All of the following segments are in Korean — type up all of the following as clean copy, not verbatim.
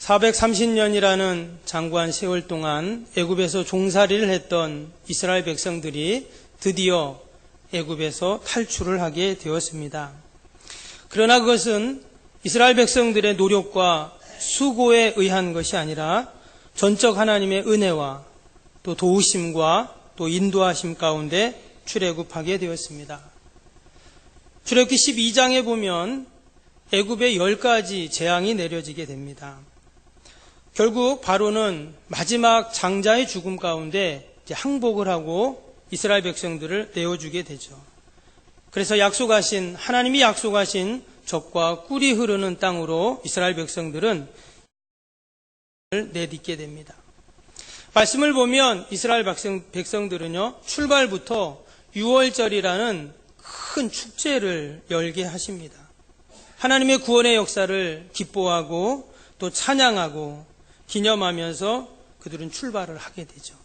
430년이라는 장구한 세월 동안 애굽에서 종살이를 했던 이스라엘 백성들이 드디어 애굽에서 탈출을 하게 되었습니다. 그러나 그것은 이스라엘 백성들의 노력과 수고에 의한 것이 아니라 전적 하나님의 은혜와 또 도우심과 또 인도하심 가운데 출애굽하게 되었습니다. 출애굽기 12장에 보면 애굽에 10가지 재앙이 내려지게 됩니다. 결국 바로는 마지막 장자의 죽음 가운데 항복을 하고 이스라엘 백성들을 내어주게 되죠. 그래서 하나님이 약속하신 젖과 꿀이 흐르는 땅으로 이스라엘 백성들은 내딛게 됩니다. 말씀을 보면 이스라엘 백성들은요, 출발부터 6월절이라는 큰 축제를 열게 하십니다. 하나님의 구원의 역사를 기뻐하고 또 찬양하고 기념하면서 그들은 출발을 하게 되죠.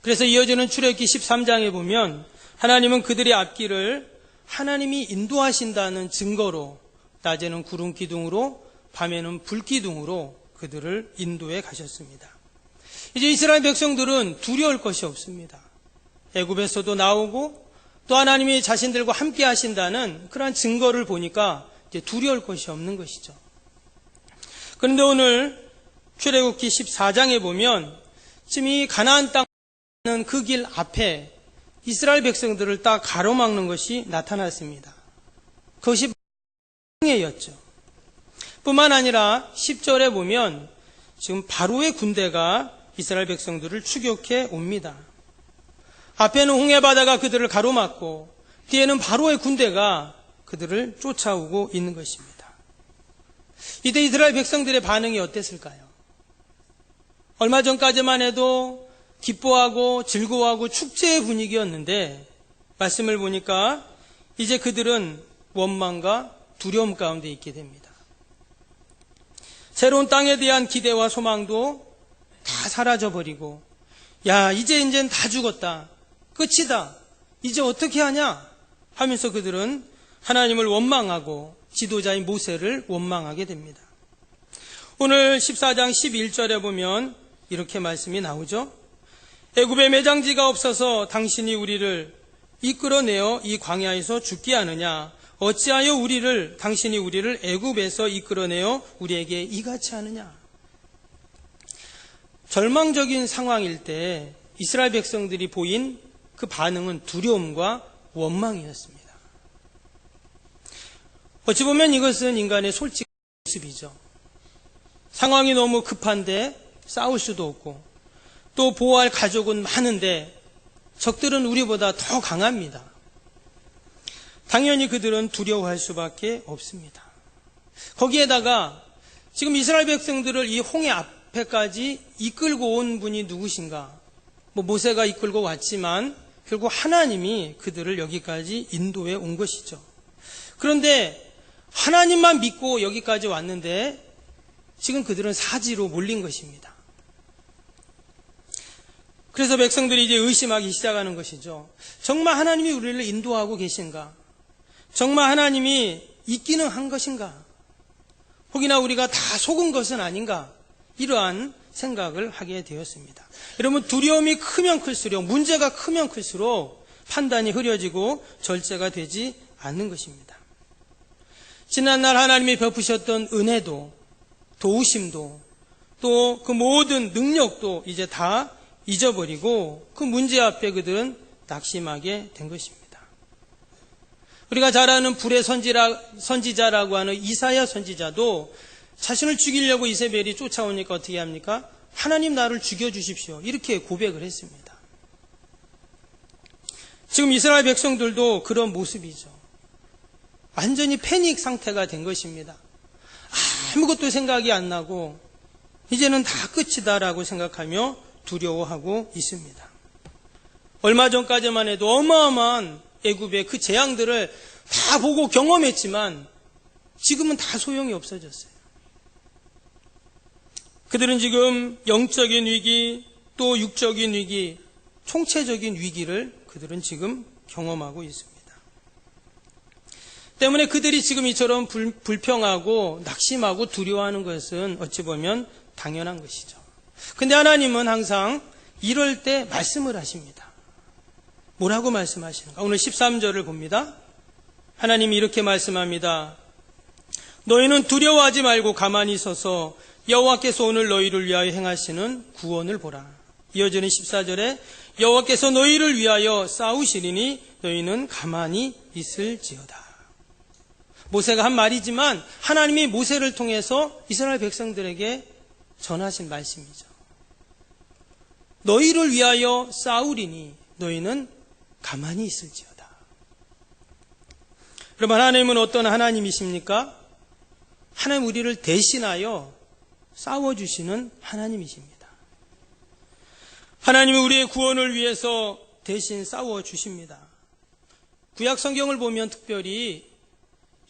그래서 이어지는 출애굽기 13장에 보면 하나님은 그들의 앞길을 하나님이 인도하신다는 증거로 낮에는 구름 기둥으로 밤에는 불 기둥으로 그들을 인도해 가셨습니다. 이제 이스라엘 백성들은 두려울 것이 없습니다. 애굽에서도 나오고 또 하나님이 자신들과 함께 하신다는 그러한 증거를 보니까 이제 두려울 것이 없는 것이죠. 그런데 오늘 출애굽기 14장에 보면 지금 이 가나안 땅은 그 길 앞에 이스라엘 백성들을 딱 가로막는 것이 나타났습니다. 그것이 홍해였죠. 뿐만 아니라 10절에 보면 지금 바로의 군대가 이스라엘 백성들을 추격해 옵니다. 앞에는 홍해 바다가 그들을 가로막고 뒤에는 바로의 군대가 그들을 쫓아오고 있는 것입니다. 이때 이스라엘 백성들의 반응이 어땠을까요? 얼마 전까지만 해도 기뻐하고 즐거워하고 축제의 분위기였는데 말씀을 보니까 이제 그들은 원망과 두려움 가운데 있게 됩니다. 새로운 땅에 대한 기대와 소망도 다 사라져버리고 이제는 다 죽었다. 끝이다. 이제 어떻게 하냐? 하면서 그들은 하나님을 원망하고 지도자인 모세를 원망하게 됩니다. 오늘 14장 11절에 보면 이렇게 말씀이 나오죠. 애굽에 매장지가 없어서 당신이 우리를 이끌어내어 이 광야에서 죽게 하느냐? 어찌하여 당신이 우리를 애굽에서 이끌어내어 우리에게 이같이 하느냐? 절망적인 상황일 때 이스라엘 백성들이 보인 그 반응은 두려움과 원망이었습니다. 어찌 보면 이것은 인간의 솔직한 모습이죠. 상황이 너무 급한데 싸울 수도 없고 또 보호할 가족은 많은데 적들은 우리보다 더 강합니다. 당연히 그들은 두려워할 수밖에 없습니다. 거기에다가 지금 이스라엘 백성들을 이 홍해 앞에까지 이끌고 온 분이 누구신가? 모세가 이끌고 왔지만 결국 하나님이 그들을 여기까지 인도해 온 것이죠. 그런데 하나님만 믿고 여기까지 왔는데 지금 그들은 사지로 몰린 것입니다. 그래서 백성들이 이제 의심하기 시작하는 것이죠. 정말 하나님이 우리를 인도하고 계신가? 정말 하나님이 있기는 한 것인가? 혹이나 우리가 다 속은 것은 아닌가? 이러한 생각을 하게 되었습니다. 여러분, 두려움이 크면 클수록, 문제가 크면 클수록 판단이 흐려지고 절제가 되지 않는 것입니다. 지난날 하나님이 베푸셨던 은혜도 도우심도 또 그 모든 능력도 이제 다 잊어버리고 그 문제 앞에 그들은 낙심하게 된 것입니다. 우리가 잘 아는 불의 선지자라고 하는 이사야 선지자도 자신을 죽이려고 이세벨이 쫓아오니까 어떻게 합니까? 하나님 나를 죽여주십시오. 이렇게 고백을 했습니다. 지금 이스라엘 백성들도 그런 모습이죠. 완전히 패닉 상태가 된 것입니다. 아무것도 생각이 안 나고 이제는 다 끝이다라고 생각하며 두려워하고 있습니다. 얼마 전까지만 해도 어마어마한 애굽의 그 재앙들을 다 보고 경험했지만 지금은 다 소용이 없어졌어요. 그들은 지금 영적인 위기 또 육적인 위기, 총체적인 위기를 그들은 지금 경험하고 있습니다. 때문에 그들이 지금 이처럼 불평하고 낙심하고 두려워하는 것은 어찌 보면 당연한 것이죠. 근데 하나님은 항상 이럴 때 말씀을 하십니다. 뭐라고 말씀하시는가? 오늘 13절을 봅니다. 하나님이 이렇게 말씀합니다. 너희는 두려워하지 말고 가만히 서서 여호와께서 오늘 너희를 위하여 행하시는 구원을 보라. 이어지는 14절에 여호와께서 너희를 위하여 싸우시리니 너희는 가만히 있을지어다. 모세가 한 말이지만 하나님이 모세를 통해서 이스라엘 백성들에게 전하신 말씀이죠. 너희를 위하여 싸우리니 너희는 가만히 있을지어다. 여러분, 하나님은 어떤 하나님이십니까? 하나님 우리를 대신하여 싸워주시는 하나님이십니다. 하나님은 우리의 구원을 위해서 대신 싸워주십니다. 구약 성경을 보면 특별히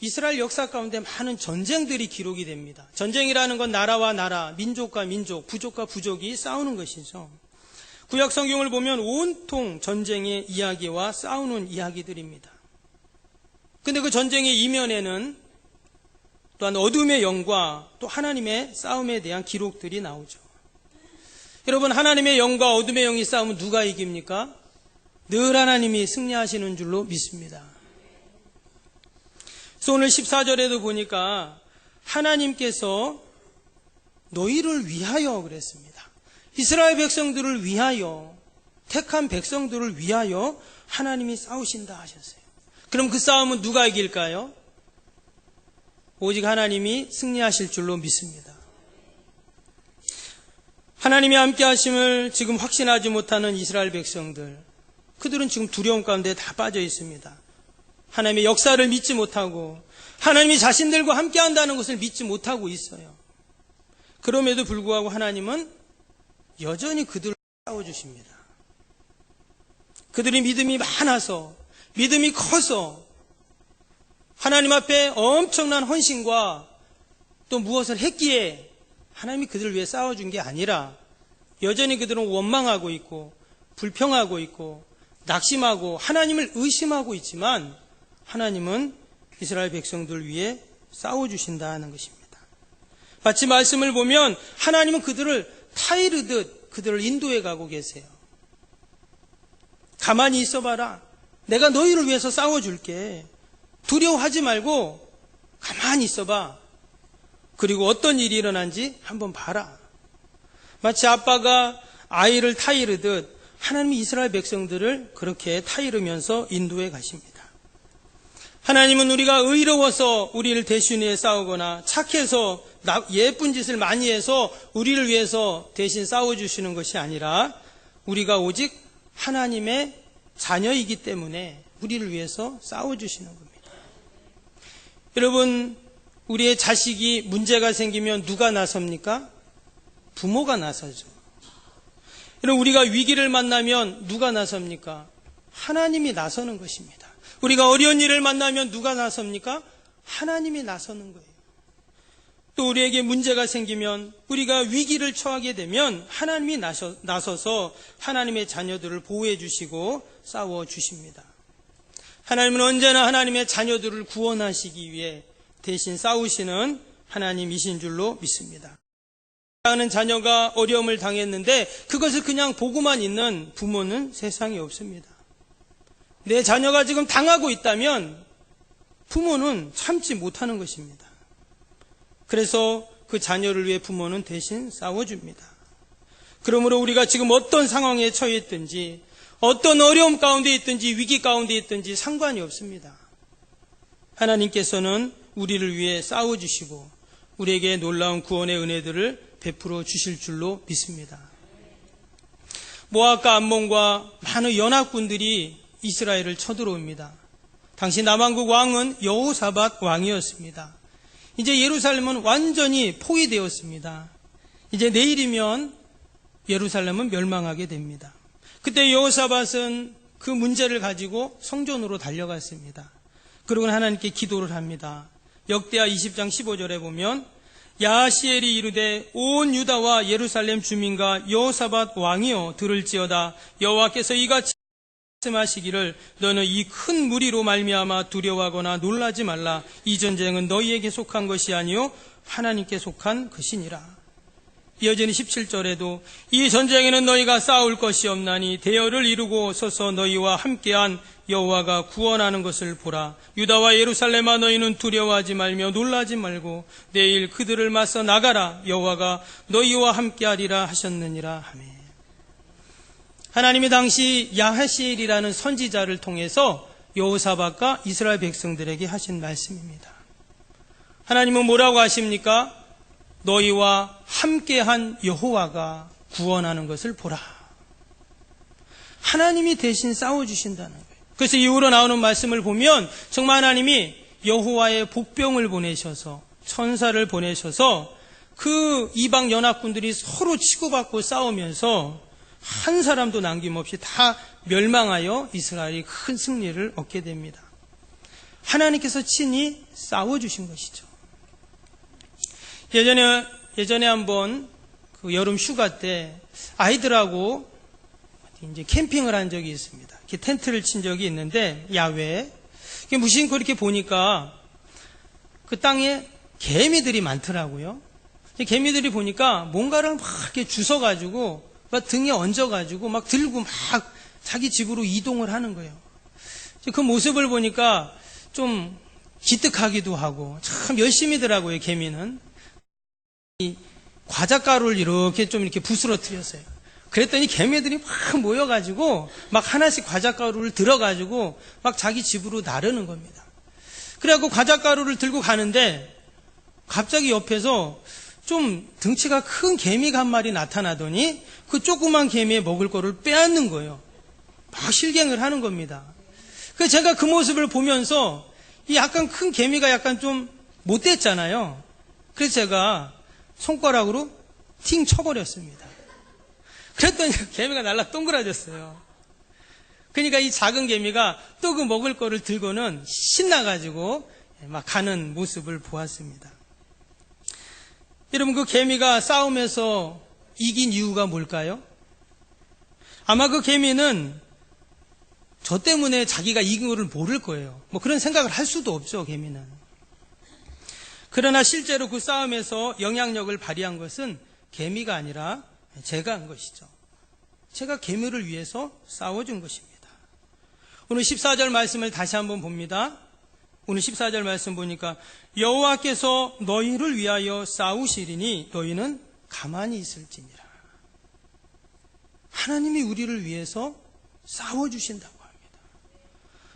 이스라엘 역사 가운데 많은 전쟁들이 기록이 됩니다. 전쟁이라는 건 나라와 나라, 민족과 민족, 부족과 부족이 싸우는 것이죠. 구약 성경을 보면 온통 전쟁의 이야기와 싸우는 이야기들입니다. 근데 그 전쟁의 이면에는 또한 어둠의 영과 또 하나님의 싸움에 대한 기록들이 나오죠. 여러분, 하나님의 영과 어둠의 영이 싸우면 누가 이깁니까? 늘 하나님이 승리하시는 줄로 믿습니다. 그래서 오늘 14절에도 보니까 하나님께서 너희를 위하여 그랬습니다. 이스라엘 백성들을 위하여, 택한 백성들을 위하여 하나님이 싸우신다 하셨어요. 그럼 그 싸움은 누가 이길까요? 오직 하나님이 승리하실 줄로 믿습니다. 하나님이 함께 하심을 지금 확신하지 못하는 이스라엘 백성들, 그들은 지금 두려움 가운데 다 빠져 있습니다. 하나님의 역사를 믿지 못하고 하나님이 자신들과 함께 한다는 것을 믿지 못하고 있어요. 그럼에도 불구하고 하나님은 여전히 그들을 싸워주십니다. 그들이 믿음이 많아서, 믿음이 커서 하나님 앞에 엄청난 헌신과 또 무엇을 했기에 하나님이 그들을 위해 싸워준 게 아니라 여전히 그들은 원망하고 있고 불평하고 있고 낙심하고 하나님을 의심하고 있지만 하나님은 이스라엘 백성들 위해 싸워주신다는 것입니다. 마치 말씀을 보면 하나님은 그들을 타이르듯 그들을 인도해 가고 계세요. 가만히 있어봐라. 내가 너희를 위해서 싸워줄게. 두려워하지 말고 가만히 있어봐. 그리고 어떤 일이 일어난지 한번 봐라. 마치 아빠가 아이를 타이르듯 하나님이 이스라엘 백성들을 그렇게 타이르면서 인도해 가십니다. 하나님은 우리가 의로워서 우리를 대신해 싸우거나 착해서 예쁜 짓을 많이 해서 우리를 위해서 대신 싸워주시는 것이 아니라 우리가 오직 하나님의 자녀이기 때문에 우리를 위해서 싸워주시는 겁니다. 여러분, 우리의 자식이 문제가 생기면 누가 나섭니까? 부모가 나서죠. 여러분, 우리가 위기를 만나면 누가 나섭니까? 하나님이 나서는 것입니다. 우리가 어려운 일을 만나면 누가 나섭니까? 하나님이 나서는 거예요. 또 우리에게 문제가 생기면, 우리가 위기를 처하게 되면 하나님이 나서서 하나님의 자녀들을 보호해 주시고 싸워 주십니다. 하나님은 언제나 하나님의 자녀들을 구원하시기 위해 대신 싸우시는 하나님이신 줄로 믿습니다. 사랑하는 자녀가 어려움을 당했는데 그것을 그냥 보고만 있는 부모는 세상에 없습니다. 내 자녀가 지금 당하고 있다면 부모는 참지 못하는 것입니다. 그래서 그 자녀를 위해 부모는 대신 싸워줍니다. 그러므로 우리가 지금 어떤 상황에 처해 있든지, 어떤 어려움 가운데 있든지, 위기 가운데 있든지 상관이 없습니다. 하나님께서는 우리를 위해 싸워주시고 우리에게 놀라운 구원의 은혜들을 베풀어 주실 줄로 믿습니다. 모압과 암몬과 많은 연합군들이 이스라엘을 쳐들어옵니다. 당시 남왕국 왕은 여호사밧 왕이었습니다. 이제 예루살렘은 완전히 포위되었습니다. 이제 내일이면 예루살렘은 멸망하게 됩니다. 그때 여호사밧은 그 문제를 가지고 성전으로 달려갔습니다. 그리고 하나님께 기도를 합니다. 역대하 20장 15절에 보면 야하시엘이 이르되 온 유다와 예루살렘 주민과 여호사밧 왕이여 들을지어다. 여호와께서 이같이 말씀하시기를 너는 이 큰 무리로 말미암아 두려워하거나 놀라지 말라. 이 전쟁은 너희에게 속한 것이 아니요 하나님께 속한 것이니라. 이어지는 17절에도 이 전쟁에는 너희가 싸울 것이 없나니 대열을 이루고 서서 너희와 함께한 여호와가 구원하는 것을 보라. 유다와 예루살렘아 너희는 두려워하지 말며 놀라지 말고 내일 그들을 맞서 나가라. 여호와가 너희와 함께하리라 하셨느니라. 아멘. 하나님이 당시 야하시엘이라는 선지자를 통해서 여호사밧과 이스라엘 백성들에게 하신 말씀입니다. 하나님은 뭐라고 하십니까? 너희와 함께한 여호와가 구원하는 것을 보라. 하나님이 대신 싸워주신다는 거예요. 그래서 이후로 나오는 말씀을 보면 정말 하나님이 여호와의 복병을 보내셔서 천사를 보내셔서 그 이방 연합군들이 서로 치고받고 싸우면서 한 사람도 남김없이 다 멸망하여 이스라엘이 큰 승리를 얻게 됩니다. 하나님께서 친히 싸워주신 것이죠. 예전에 한번 그 여름 휴가 때 아이들하고 이제 캠핑을 한 적이 있습니다. 이렇게 텐트를 친 적이 있는데 야외에 무심코 이렇게 보니까 그 땅에 개미들이 많더라고요. 개미들이 보니까 뭔가를 막 이렇게 주워가지고 막 등에 얹어가지고 막 들고 막 자기 집으로 이동을 하는 거예요. 그 모습을 보니까 좀 기특하기도 하고 참 열심히더라고요. 개미는 이 과자가루를 이렇게 부스러뜨렸어요. 그랬더니 개미들이 막 모여가지고 막 하나씩 과자가루를 들어가지고 막 자기 집으로 나르는 겁니다. 그래갖고 과자가루를 들고 가는데 갑자기 옆에서 좀 등치가 큰 개미가 한 마리 나타나더니 그 조그만 개미의 먹을 거를 빼앗는 거예요. 막 실갱을 하는 겁니다. 그래서 제가 그 모습을 보면서 이 약간 큰 개미가 약간 좀 못됐잖아요. 그래서 제가 손가락으로 팅 쳐버렸습니다. 그랬더니 개미가 날라 동그라졌어요. 그러니까 이 작은 개미가 또 그 먹을 거를 들고는 신나가지고 막 가는 모습을 보았습니다. 여러분, 그 개미가 싸움에서 이긴 이유가 뭘까요? 아마 그 개미는 저 때문에 자기가 이긴 거를 모를 거예요. 뭐 그런 생각을 할 수도 없죠, 개미는. 그러나 실제로 그 싸움에서 영향력을 발휘한 것은 개미가 아니라 제가 한 것이죠. 제가 개미를 위해서 싸워준 것입니다. 오늘 14절 말씀을 다시 한번 봅니다. 오늘 14절 말씀 보니까 여호와께서 너희를 위하여 싸우시리니 너희는 가만히 있을지니라. 하나님이 우리를 위해서 싸워주신다고 합니다.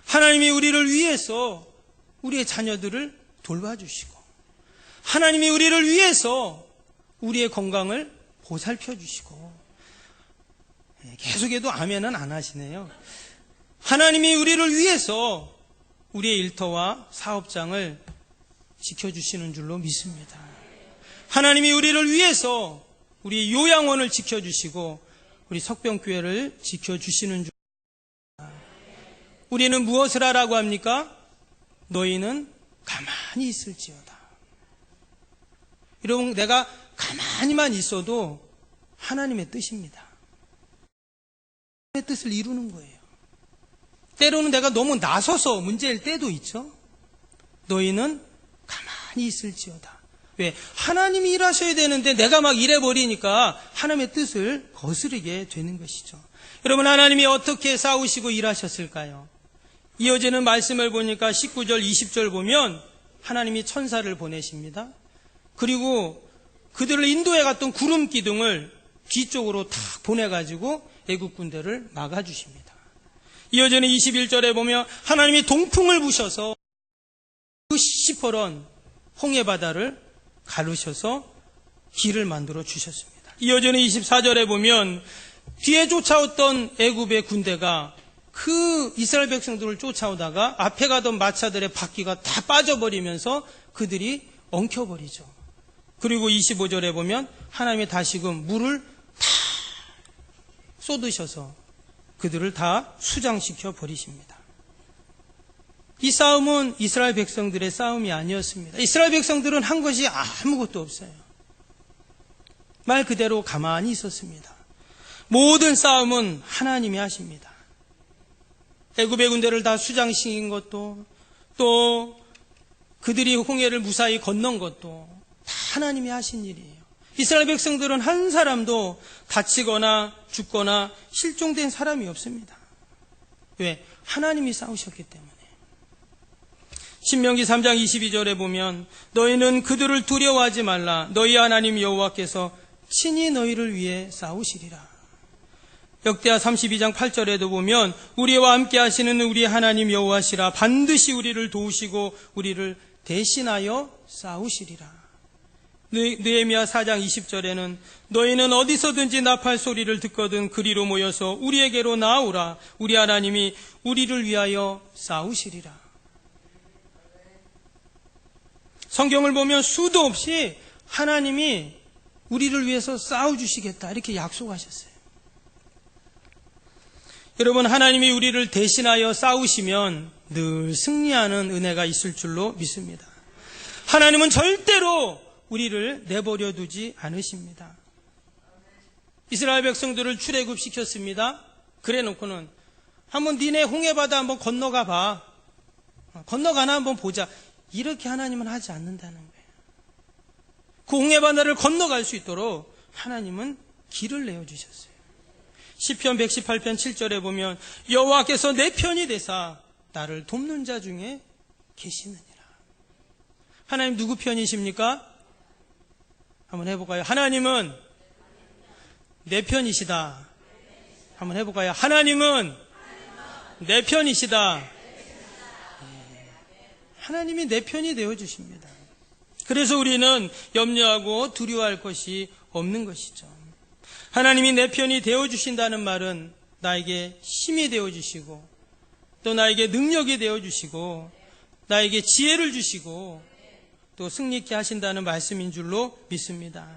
하나님이 우리를 위해서 우리의 자녀들을 돌봐주시고 하나님이 우리를 위해서 우리의 건강을 보살펴주시고 계속해도 아멘은 안 하시네요. 하나님이 우리를 위해서 우리의 일터와 사업장을 지켜주시는 줄로 믿습니다. 하나님이 우리를 위해서 우리 요양원을 지켜주시고 우리 석병교회를 지켜주시는 줄. 우리는 무엇을 하라고 합니까? 너희는 가만히 있을지어다. 여러분, 내가 가만히만 있어도 하나님의 뜻입니다. 하나님의 뜻을 이루는 거예요. 때로는 내가 너무 나서서 문제일 때도 있죠. 너희는 가만히 있을지어다. 왜? 하나님이 일하셔야 되는데 내가 막 일해버리니까 하나님의 뜻을 거스르게 되는 것이죠. 여러분, 하나님이 어떻게 싸우시고 일하셨을까요? 이어지는 말씀을 보니까 19절, 20절 보면 하나님이 천사를 보내십니다. 그리고 그들을 인도해 갔던 구름 기둥을 뒤쪽으로 탁 보내가지고 애국 군대를 막아주십니다. 이어지는 21절에 보면 하나님이 동풍을 부셔서 그 시퍼런 홍해바다를 가르셔서 길을 만들어 주셨습니다. 이어지는 24절에 보면 뒤에 쫓아왔던 애굽의 군대가 그 이스라엘 백성들을 쫓아오다가 앞에 가던 마차들의 바퀴가 다 빠져버리면서 그들이 엉켜버리죠. 그리고 25절에 보면 하나님이 다시금 물을 다 쏟으셔서 그들을 다 수장시켜 버리십니다. 이 싸움은 이스라엘 백성들의 싸움이 아니었습니다. 이스라엘 백성들은 한 것이 아무것도 없어요. 말 그대로 가만히 있었습니다. 모든 싸움은 하나님이 하십니다. 애굽의 군대를 다 수장시킨 것도 또 그들이 홍해를 무사히 건넌 것도 다 하나님이 하신 일이에요. 이스라엘 백성들은 한 사람도 다치거나 죽거나 실종된 사람이 없습니다. 왜? 하나님이 싸우셨기 때문에. 신명기 3장 22절에 보면 너희는 그들을 두려워하지 말라. 너희 하나님 여호와께서 친히 너희를 위해 싸우시리라. 역대하 32장 8절에도 보면 우리와 함께 하시는 우리 하나님 여호와시라. 반드시 우리를 도우시고 우리를 대신하여 싸우시리라. 느헤미야 4장 20절에는 너희는 어디서든지 나팔 소리를 듣거든 그리로 모여서 우리에게로 나오라. 우리 하나님이 우리를 위하여 싸우시리라. 성경을 보면 수도 없이 하나님이 우리를 위해서 싸워주시겠다 이렇게 약속하셨어요. 여러분, 하나님이 우리를 대신하여 싸우시면 늘 승리하는 은혜가 있을 줄로 믿습니다. 하나님은 절대로 우리를 내버려 두지 않으십니다. 이스라엘 백성들을 출애굽시켰습니다. 그래 놓고는 한번 니네 홍해바다 한번 건너가 봐. 건너가나 한번 보자. 이렇게 하나님은 하지 않는다는 거예요. 그 홍해바다를 건너갈 수 있도록 하나님은 길을 내어주셨어요. 시편 118편 7절에 보면 여호와께서 내 편이 되사 나를 돕는 자 중에 계시느니라. 하나님 누구 편이십니까? 한번 해볼까요? 하나님은 내 편이시다. 한번 해볼까요? 하나님은 내 편이시다. 하나님이 내 편이 되어주십니다. 그래서 우리는 염려하고 두려워할 것이 없는 것이죠. 하나님이 내 편이 되어주신다는 말은 나에게 힘이 되어주시고 또 나에게 능력이 되어주시고 나에게 지혜를 주시고 또 승리 있게 하신다는 말씀인 줄로 믿습니다.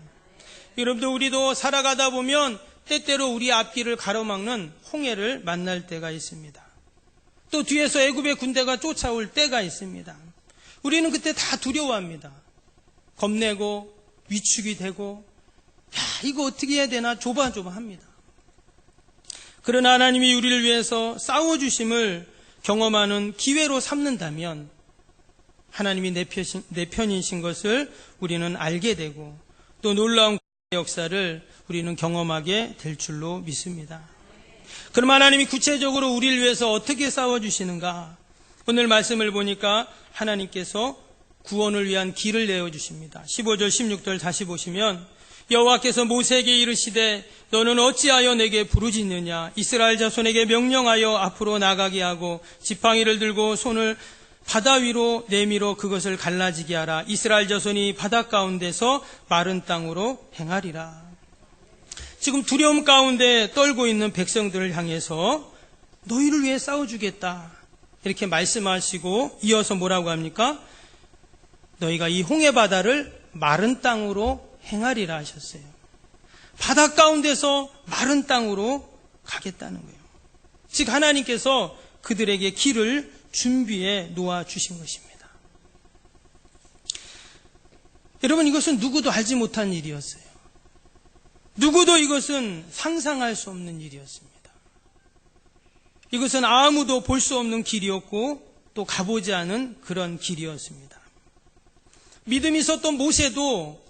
여러분들, 우리도 살아가다 보면 때때로 우리 앞길을 가로막는 홍해를 만날 때가 있습니다. 또 뒤에서 애굽의 군대가 쫓아올 때가 있습니다. 우리는 그때 다 두려워합니다. 겁내고 위축이 되고 이거 어떻게 해야 되나 조바조바합니다. 그러나 하나님이 우리를 위해서 싸워주심을 경험하는 기회로 삼는다면 하나님이 내 편이신 것을 우리는 알게 되고 또 놀라운 역사를 우리는 경험하게 될 줄로 믿습니다. 그럼 하나님이 구체적으로 우리를 위해서 어떻게 싸워주시는가? 오늘 말씀을 보니까 하나님께서 구원을 위한 길을 내어주십니다. 15절 16절 다시 보시면 여호와께서 모세에게 이르시되 너는 어찌하여 내게 부르짖느냐? 이스라엘 자손에게 명령하여 앞으로 나가게 하고 지팡이를 들고 손을 바다 위로 내밀어 그것을 갈라지게 하라. 이스라엘 자손이 바다 가운데서 마른 땅으로 행하리라. 지금 두려움 가운데 떨고 있는 백성들을 향해서 너희를 위해 싸워주겠다 이렇게 말씀하시고 이어서 뭐라고 합니까? 너희가 이 홍해바다를 마른 땅으로 행하리라 하셨어요. 바다 가운데서 마른 땅으로 가겠다는 거예요. 즉 하나님께서 그들에게 길을 준비해 놓아주신 것입니다. 여러분, 이것은 누구도 알지 못한 일이었어요. 누구도 이것은 상상할 수 없는 일이었습니다. 이것은 아무도 볼 수 없는 길이었고 또 가보지 않은 그런 길이었습니다. 믿음이 있었던 모세도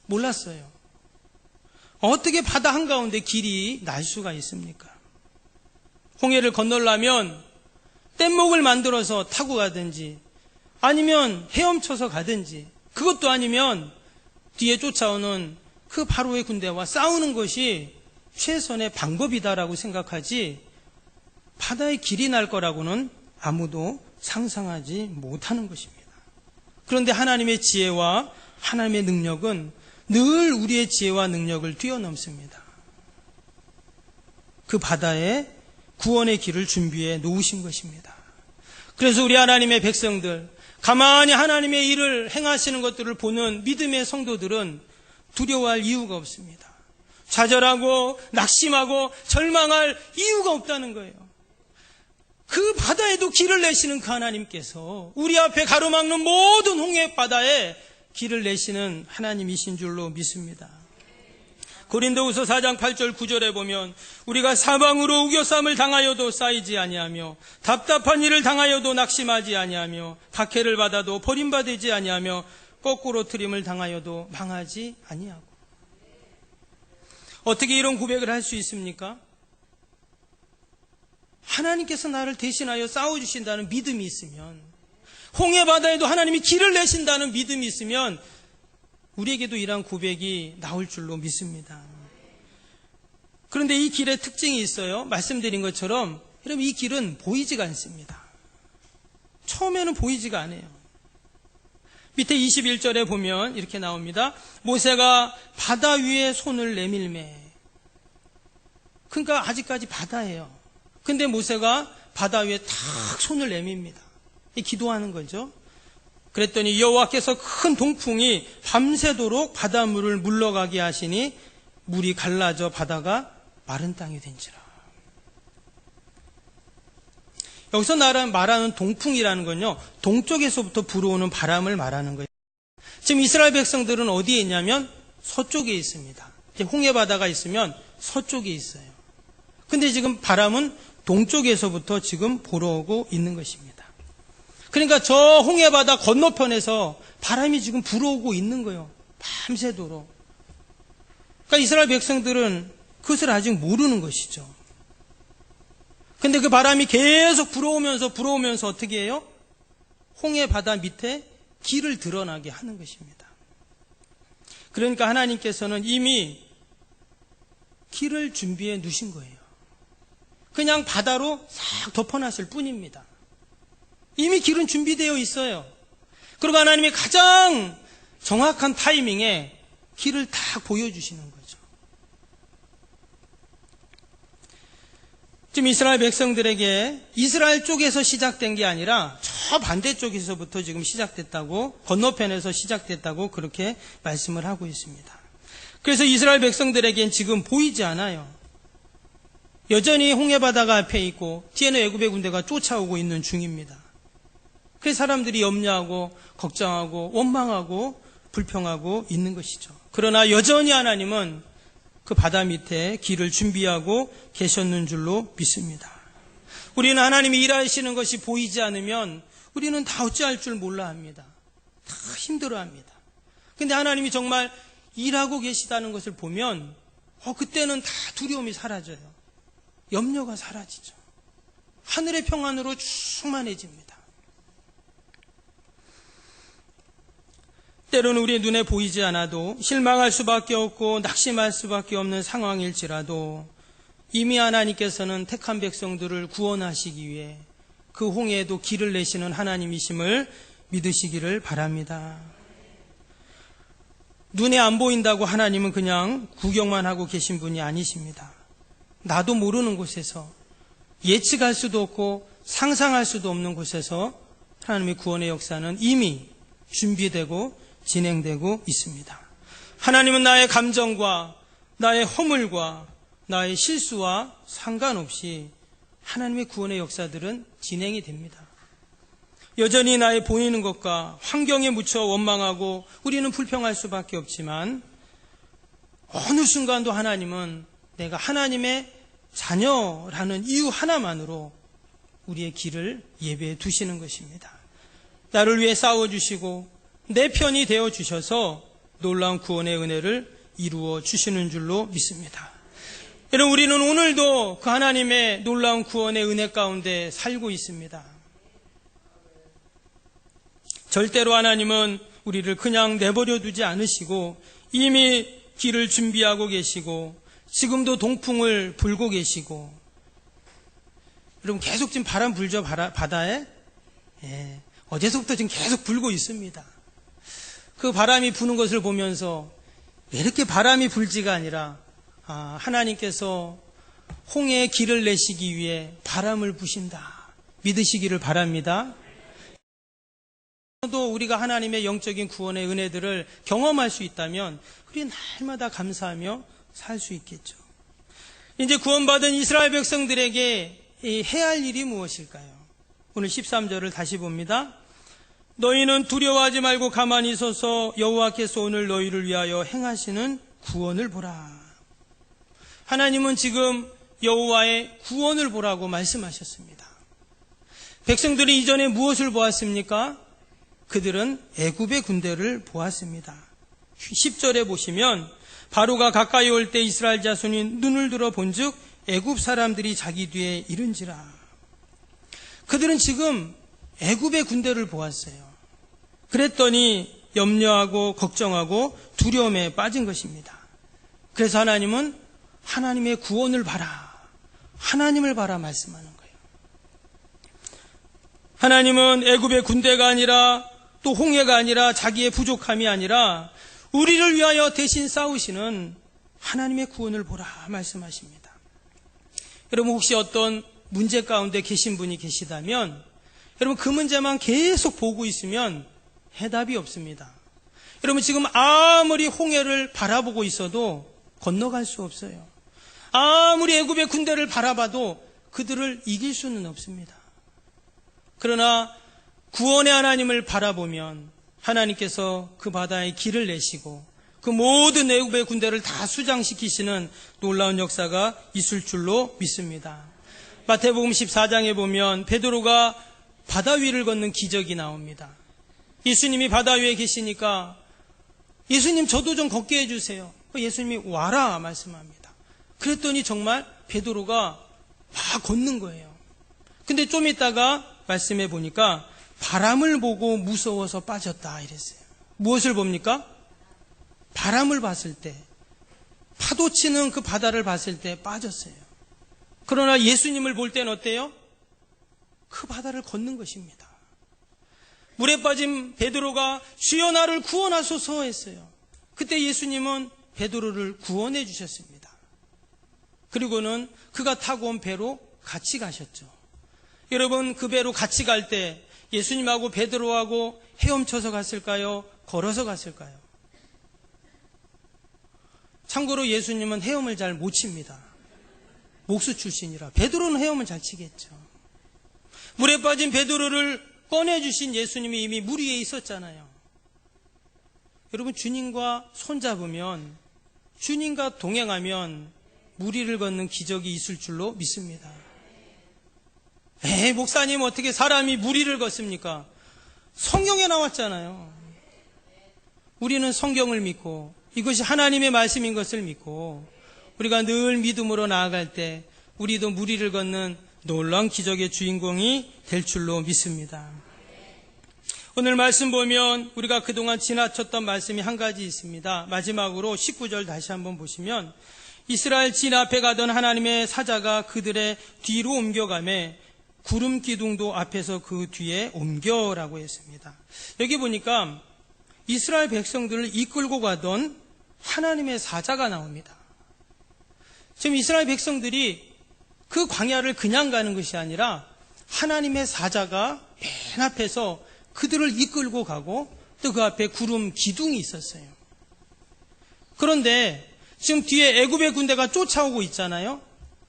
몰랐어요. 어떻게 바다 한가운데 길이 날 수가 있습니까? 홍해를 건너려면 뗏목을 만들어서 타고 가든지 아니면 헤엄쳐서 가든지 그것도 아니면 뒤에 쫓아오는 그 바로의 군대와 싸우는 것이 최선의 방법이다라고 생각하지 바다에 길이 날 거라고는 아무도 상상하지 못하는 것입니다. 그런데 하나님의 지혜와 하나님의 능력은 늘 우리의 지혜와 능력을 뛰어넘습니다. 그 바다에 구원의 길을 준비해 놓으신 것입니다. 그래서 우리 하나님의 백성들, 가만히 하나님의 일을 행하시는 것들을 보는 믿음의 성도들은 두려워할 이유가 없습니다. 좌절하고 낙심하고 절망할 이유가 없다는 거예요. 그 바다에도 길을 내시는 그 하나님께서 우리 앞에 가로막는 모든 홍해 바다에 길을 내시는 하나님이신 줄로 믿습니다. 고린도후서 4장 8절 9절에 보면 우리가 사방으로 우겨쌈을 당하여도 쌓이지 아니하며 답답한 일을 당하여도 낙심하지 아니하며 박해를 받아도 버림받지 아니하며 거꾸로 트림을 당하여도 망하지 아니하고 어떻게 이런 고백을 할 수 있습니까? 하나님께서 나를 대신하여 싸워주신다는 믿음이 있으면, 홍해바다에도 하나님이 길을 내신다는 믿음이 있으면 우리에게도 이러한 고백이 나올 줄로 믿습니다. 그런데 이 길의 특징이 있어요. 말씀드린 것처럼 여러분, 이 길은 보이지가 않습니다. 처음에는 보이지가 않아요. 밑에 21절에 보면 이렇게 나옵니다. 모세가 바다 위에 손을 내밀매. 그러니까 아직까지 바다예요. 근데 모세가 바다 위에 탁 손을 내밉니다. 기도하는 거죠. 그랬더니 여호와께서 큰 동풍이 밤새도록 바닷물을 물러가게 하시니 물이 갈라져 바다가 마른 땅이 된지라. 여기서 말하는 동풍이라는 건요, 동쪽에서부터 불어오는 바람을 말하는 거예요. 지금 이스라엘 백성들은 어디에 있냐면 서쪽에 있습니다. 홍해바다가 있으면 서쪽에 있어요. 근데 지금 바람은 동쪽에서부터 지금 불어오고 있는 것입니다. 그러니까 저 홍해바다 건너편에서 바람이 지금 불어오고 있는 거예요. 밤새도록. 그러니까 이스라엘 백성들은 그것을 아직 모르는 것이죠. 근데 그 바람이 계속 불어오면서 어떻게 해요? 홍해바다 밑에 길을 드러나게 하는 것입니다. 그러니까 하나님께서는 이미 길을 준비해 놓으신 거예요. 그냥 바다로 싹 덮어놨을 뿐입니다. 이미 길은 준비되어 있어요. 그리고 하나님이 가장 정확한 타이밍에 길을 딱 보여주시는 거죠. 지금 이스라엘 백성들에게 이스라엘 쪽에서 시작된 게 아니라 저 반대쪽에서부터 지금 시작됐다고, 건너편에서 시작됐다고 그렇게 말씀을 하고 있습니다. 그래서 이스라엘 백성들에겐 지금 보이지 않아요. 여전히 홍해바다가 앞에 있고 뒤에는 애굽의 군대가 쫓아오고 있는 중입니다. 그래서 사람들이 염려하고 걱정하고 원망하고 불평하고 있는 것이죠. 그러나 여전히 하나님은 그 바다 밑에 길을 준비하고 계셨는 줄로 믿습니다. 우리는 하나님이 일하시는 것이 보이지 않으면 우리는 다 어찌할 줄 몰라 합니다. 다 힘들어 합니다. 근데 하나님이 정말 일하고 계시다는 것을 보면 그때는 다 두려움이 사라져요. 염려가 사라지죠. 하늘의 평안으로 충만해집니다. 때로는 우리의 눈에 보이지 않아도 실망할 수밖에 없고 낙심할 수밖에 없는 상황일지라도 이미 하나님께서는 택한 백성들을 구원하시기 위해 그 홍해에도 길을 내시는 하나님이심을 믿으시기를 바랍니다. 눈에 안 보인다고 하나님은 그냥 구경만 하고 계신 분이 아니십니다. 나도 모르는 곳에서, 예측할 수도 없고 상상할 수도 없는 곳에서 하나님의 구원의 역사는 이미 준비되고 진행되고 있습니다. 하나님은 나의 감정과 나의 허물과 나의 실수와 상관없이 하나님의 구원의 역사들은 진행이 됩니다. 여전히 나의 보이는 것과 환경에 묻혀 원망하고 우리는 불평할 수밖에 없지만 어느 순간도 하나님은 내가 하나님의 자녀라는 이유 하나만으로 우리의 길을 예배해 두시는 것입니다. 나를 위해 싸워주시고 내 편이 되어주셔서 놀라운 구원의 은혜를 이루어 주시는 줄로 믿습니다. 여러분, 우리는 오늘도 그 하나님의 놀라운 구원의 은혜 가운데 살고 있습니다. 절대로 하나님은 우리를 그냥 내버려 두지 않으시고 이미 길을 준비하고 계시고 지금도 동풍을 불고 계시고, 여러분 계속 지금 바람 불죠, 바다에? 예, 어제서부터 지금 계속 불고 있습니다. 그 바람이 부는 것을 보면서 왜 이렇게 바람이 불지가 아니라 하나님께서 홍해에 길을 내시기 위해 바람을 부신다 믿으시기를 바랍니다. 또 우리가 하나님의 영적인 구원의 은혜들을 경험할 수 있다면 우리 날마다 감사하며 살 수 있겠죠. 이제 구원받은 이스라엘 백성들에게 해야 할 일이 무엇일까요? 오늘 13절을 다시 봅니다. 너희는 두려워하지 말고 가만히 서서 여호와께서 오늘 너희를 위하여 행하시는 구원을 보라. 하나님은 지금 여호와의 구원을 보라고 말씀하셨습니다. 백성들이 이전에 무엇을 보았습니까? 그들은 애굽의 군대를 보았습니다. 10절에 보시면 바로가 가까이 올 때 이스라엘 자손이 눈을 들어 본즉 애굽 사람들이 자기 뒤에 이른지라. 그들은 지금 애굽의 군대를 보았어요. 그랬더니 염려하고 걱정하고 두려움에 빠진 것입니다. 그래서 하나님은 하나님의 구원을 봐라, 하나님을 봐라 말씀하는 거예요. 하나님은 애굽의 군대가 아니라 또 홍해가 아니라 자기의 부족함이 아니라 우리를 위하여 대신 싸우시는 하나님의 구원을 보라 말씀하십니다. 여러분, 혹시 어떤 문제 가운데 계신 분이 계시다면 여러분, 그 문제만 계속 보고 있으면 해답이 없습니다. 여러분, 지금 아무리 홍해를 바라보고 있어도 건너갈 수 없어요. 아무리 애굽의 군대를 바라봐도 그들을 이길 수는 없습니다. 그러나 구원의 하나님을 바라보면 하나님께서 그 바다에 길을 내시고 그 모든 애굽의 군대를 다 수장시키시는 놀라운 역사가 있을 줄로 믿습니다. 마태복음 14장에 보면 베드로가 바다 위를 걷는 기적이 나옵니다. 예수님이 바다 위에 계시니까 예수님 저도 좀 걷게 해주세요. 예수님이 와라 말씀합니다. 그랬더니 정말 베드로가 막 걷는 거예요. 근데 좀 있다가 말씀해 보니까 바람을 보고 무서워서 빠졌다 이랬어요. 무엇을 봅니까? 바람을 봤을 때, 파도 치는 그 바다를 봤을 때 빠졌어요. 그러나 예수님을 볼 때는 어때요? 그 바다를 걷는 것입니다. 물에 빠진 베드로가 주여 나를 구원하소서 했어요. 그때 예수님은 베드로를 구원해 주셨습니다. 그리고는 그가 타고 온 배로 같이 가셨죠. 여러분, 그 배로 같이 갈 때 예수님하고 베드로하고 헤엄쳐서 갔을까요? 걸어서 갔을까요? 참고로 예수님은 헤엄을 잘 못 칩니다. 목수 출신이라. 베드로는 헤엄을 잘 치겠죠. 물에 빠진 베드로를 꺼내주신 예수님이 이미 물 위에 있었잖아요. 여러분, 주님과 손잡으면, 주님과 동행하면 물 위를 걷는 기적이 있을 줄로 믿습니다. 목사님, 어떻게 사람이 물 위를 걷습니까? 성경에 나왔잖아요. 우리는 성경을 믿고 이것이 하나님의 말씀인 것을 믿고 우리가 늘 믿음으로 나아갈 때 우리도 물 위를 걷는 놀라운 기적의 주인공이 될 줄로 믿습니다. 오늘 말씀 보면 우리가 그동안 지나쳤던 말씀이 한 가지 있습니다. 마지막으로 19절 다시 한번 보시면 이스라엘 진 앞에 가던 하나님의 사자가 그들의 뒤로 옮겨가매 구름 기둥도 앞에서 그 뒤에 옮겨라고 했습니다. 여기 보니까 이스라엘 백성들을 이끌고 가던 하나님의 사자가 나옵니다. 지금 이스라엘 백성들이 그 광야를 그냥 가는 것이 아니라 하나님의 사자가 맨 앞에서 그들을 이끌고 가고 또 그 앞에 구름 기둥이 있었어요. 그런데 지금 뒤에 애굽의 군대가 쫓아오고 있잖아요.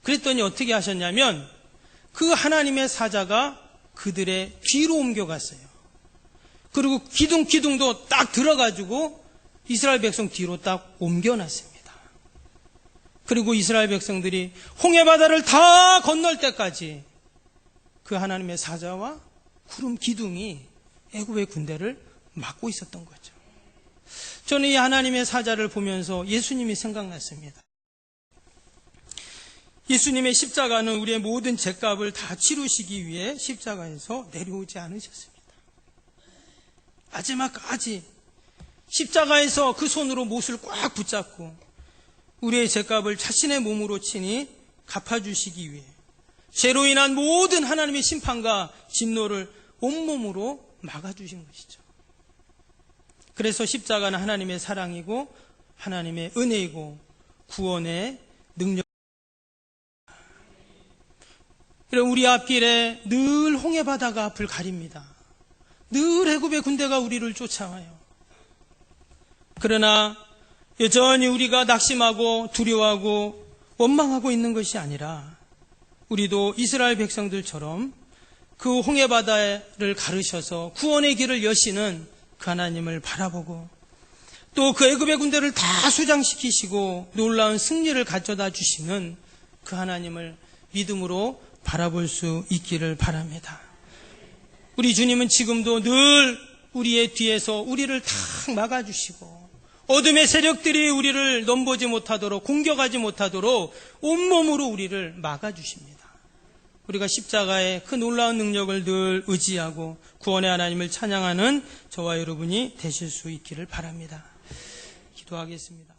그랬더니 어떻게 하셨냐면 그 하나님의 사자가 그들의 뒤로 옮겨갔어요. 그리고 기둥도 딱 들어가지고 이스라엘 백성 뒤로 딱 옮겨놨습니다. 그리고 이스라엘 백성들이 홍해바다를 다 건널 때까지 그 하나님의 사자와 구름 기둥이 애굽의 군대를 막고 있었던 거죠. 저는 이 하나님의 사자를 보면서 예수님이 생각났습니다. 예수님의 십자가는 우리의 모든 죄값을 다 치루시기 위해 십자가에서 내려오지 않으셨습니다. 마지막까지 십자가에서 그 손으로 못을 꽉 붙잡고 우리의 죄값을 자신의 몸으로 친히 갚아주시기 위해 죄로 인한 모든 하나님의 심판과 진노를 온몸으로 막아주신 것이죠. 그래서 십자가는 하나님의 사랑이고 하나님의 은혜이고 구원의 능력. 우리 앞길에 늘 홍해바다가 앞을 가립니다. 늘 애굽의 군대가 우리를 쫓아와요. 그러나 여전히 우리가 낙심하고 두려워하고 원망하고 있는 것이 아니라 우리도 이스라엘 백성들처럼 그 홍해바다를 가르셔서 구원의 길을 여시는 그 하나님을 바라보고 또 그 애굽의 군대를 다 수장시키시고 놀라운 승리를 가져다 주시는 그 하나님을 믿음으로 바라볼 수 있기를 바랍니다. 우리 주님은 지금도 늘 우리의 뒤에서 우리를 탁 막아주시고 어둠의 세력들이 우리를 넘보지 못하도록, 공격하지 못하도록 온몸으로 우리를 막아주십니다. 우리가 십자가의 그 놀라운 능력을 늘 의지하고 구원의 하나님을 찬양하는 저와 여러분이 되실 수 있기를 바랍니다. 기도하겠습니다.